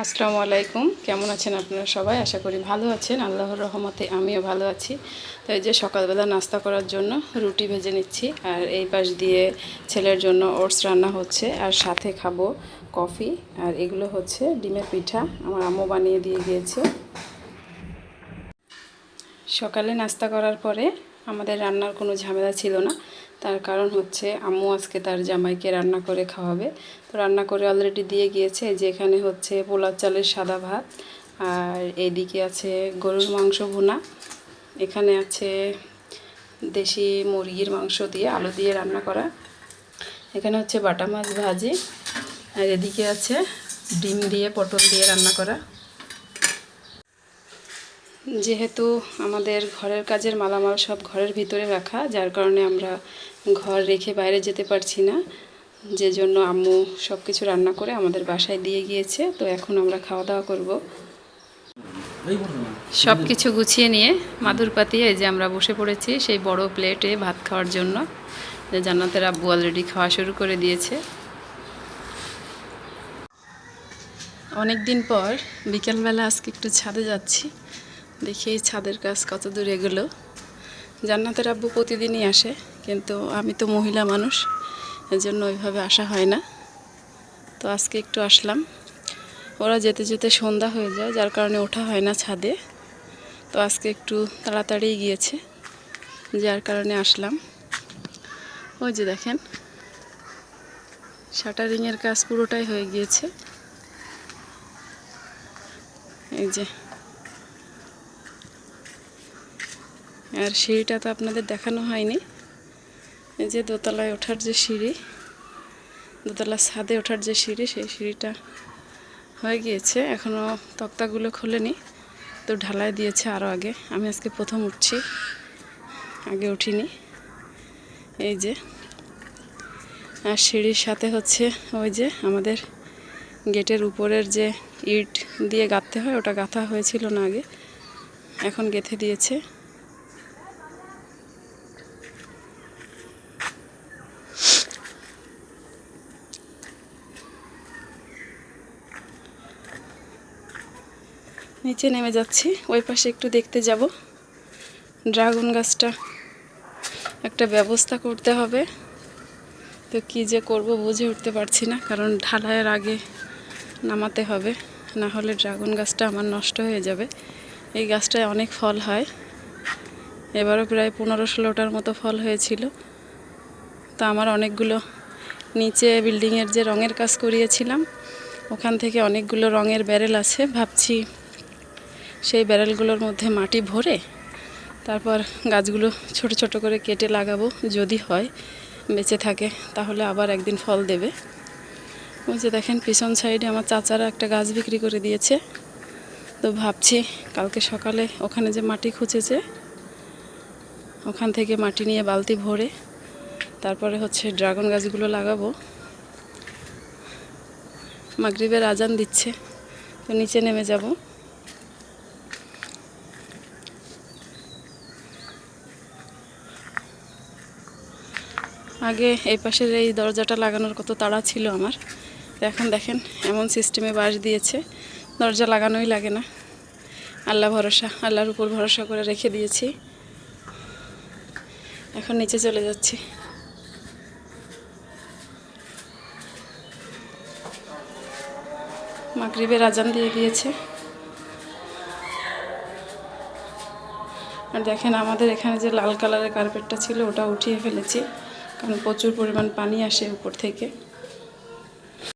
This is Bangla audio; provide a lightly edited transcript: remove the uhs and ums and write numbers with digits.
আসসালামু আলাইকুম। কেমন আছেন আপনারা সবাই? আশা করি ভালো আছেন। আল্লাহর রহমতে আমিও ভালো আছি। তো এই যে সকালবেলা নাস্তা করার জন্য রুটি ভেজে নিচ্ছি, আর এই পাশ দিয়ে ছেলের জন্য ওটস রান্না হচ্ছে, আর সাথে খাবো কফি। আর এগুলো হচ্ছে ডিমের পিঠা, আমার আম্মু বানিয়ে দিয়ে গিয়েছে। সকালে নাস্তা করার পরে আমাদের রান্নার কোনো ঝামেলা ছিল না। তার কারণ হচ্ছে আম্মু আজকে তার জামাইকে রান্না করে খাওয়াবে। তো রান্না করে অলরেডি দিয়ে গিয়েছে। যে এখানে হচ্ছে পোলাও চালের সাদা ভাত, আর এইদিকে আছে গরুর মাংস ভুনা, এখানে আছে দেশি মুরগির মাংস দিয়ে আলু দিয়ে রান্না করা, এখানে হচ্ছে বাটা মাছ ভাজি, আর এদিকে আছে ডিম দিয়ে পটল দিয়ে রান্না করা। যেহেতু আমাদের ঘরের কাজের মালামাল সব ঘরের ভিতরে রাখা, যার কারণে আমরা ঘর রেখে বাইরে যেতে পারছি না, যে জন্য আম্মু সব কিছু রান্না করে আমাদের বাসায় দিয়ে গিয়েছে। তো এখন আমরা খাওয়া দাওয়া করব। সব কিছু গুছিয়ে নিয়ে মাদুর পাতিয়ে এই যে আমরা বসে পড়েছি সেই বড় প্লেটে ভাত খাওয়ার জন্য, যে জান্নাতের আব্বু অলরেডি খাওয়া শুরু করে দিয়েছে। অনেক দিন পর বিকেলবেলা আজকে একটু ছাদে যাচ্ছি, দেখি এই ছাদের কাজ কত দূর এগুলো। জান্নাতের আব্বু প্রতিদিনই আসে, কিন্তু আমি তো মহিলা মানুষ, এজন্য ওইভাবে আসা হয় না। তো আজকে একটু আসলাম। ওরা যেতে যেতে সন্ধ্যা হয়ে যায়, যার কারণে ওঠা হয় না ছাদে। তো আজকে একটু তাড়াতাড়ি গিয়েছে, যার কারণে আসলাম। ওই যে দেখেন শাটারিংয়ের কাজ পুরোটাই হয়ে গিয়েছে। এই যে, আর সিঁড়িটা তো আপনাদের দেখানো হয়নি। এই যে দোতলায় ওঠার যে সিঁড়ি, দোতলা ছাদে ওঠার যে সিঁড়ি, সেই সিঁড়িটা হয়ে গিয়েছে, এখনও তক্তাগুলো খোলেনি। তো ঢালাই দিয়েছে আরও আগে। আমি আজকে প্রথম উঠছি, আগে উঠিনি। এই যে, আর সিঁড়ির সাথে হচ্ছে ওই যে আমাদের গেটের উপরের যে ইট দিয়ে গাঁথতে হয়, ওটা গাঁথা হয়েছিল না আগে, এখন গেঁথে দিয়েছে। নিচে নেমে যাচ্ছি, ওই পাশে একটু দেখতে যাব। ড্রাগন গাছটা একটা ব্যবস্থা করতে হবে, তো কী যে করব বুঝে উঠতে পারছি না, কারণ ঢালাইয়ের আগে নামাতে হবে, না হলে ড্রাগন গাছটা আমার নষ্ট হয়ে যাবে। এই গাছটায় অনেক ফল হয়, এবারও প্রায় 15-16টার মতো ফল হয়েছিল। তো আমার অনেকগুলো নিচে বিল্ডিংয়ের যে রঙের কাজ করিয়েছিলাম, ওখান থেকে অনেকগুলো রঙের ব্যারেল আছে। ভাবছি সেই ব্যারেলগুলোর মধ্যে মাটি ভরে তারপর গাছগুলো ছোট ছোট করে কেটে লাগাবো, যদি হয় বেঁচে থাকে তাহলে আবার একদিন ফল দেবে। ওই যে দেখেন পিছন সাইডে আমার চাচারা একটা গাছ বিক্রি করে দিয়েছে। তো ভাবছি কালকে সকালে ওখানে যে মাটি খুঁজেছে, ওখান থেকে মাটি নিয়ে বালতি ভরে তারপরে হচ্ছে ড্রাগন গাছগুলো লাগাবো। মাগরিবের আজান দিচ্ছে, তো নিচে নেমে যাব। আগে এই পাশের এই দরজাটা লাগানোর কত তাড়া ছিল আমার, এখন দেখেন এমন সিস্টেমে বাঁশ দিয়েছে, দরজা লাগানোই লাগে না। আল্লাহ ভরসা, আল্লাহর উপর ভরসা করে রেখে দিয়েছি। এখন নিচে চলে যাচ্ছি। মাগরিবের আজান দিয়ে গিয়েছে। আর দেখেন আমাদের এখানে যে লাল কালারের কার্পেটটা ছিল, ওটা উঠিয়ে ফেলেছি, কারণ প্রচুর পরিমাণ পানি আসে উপর থেকে।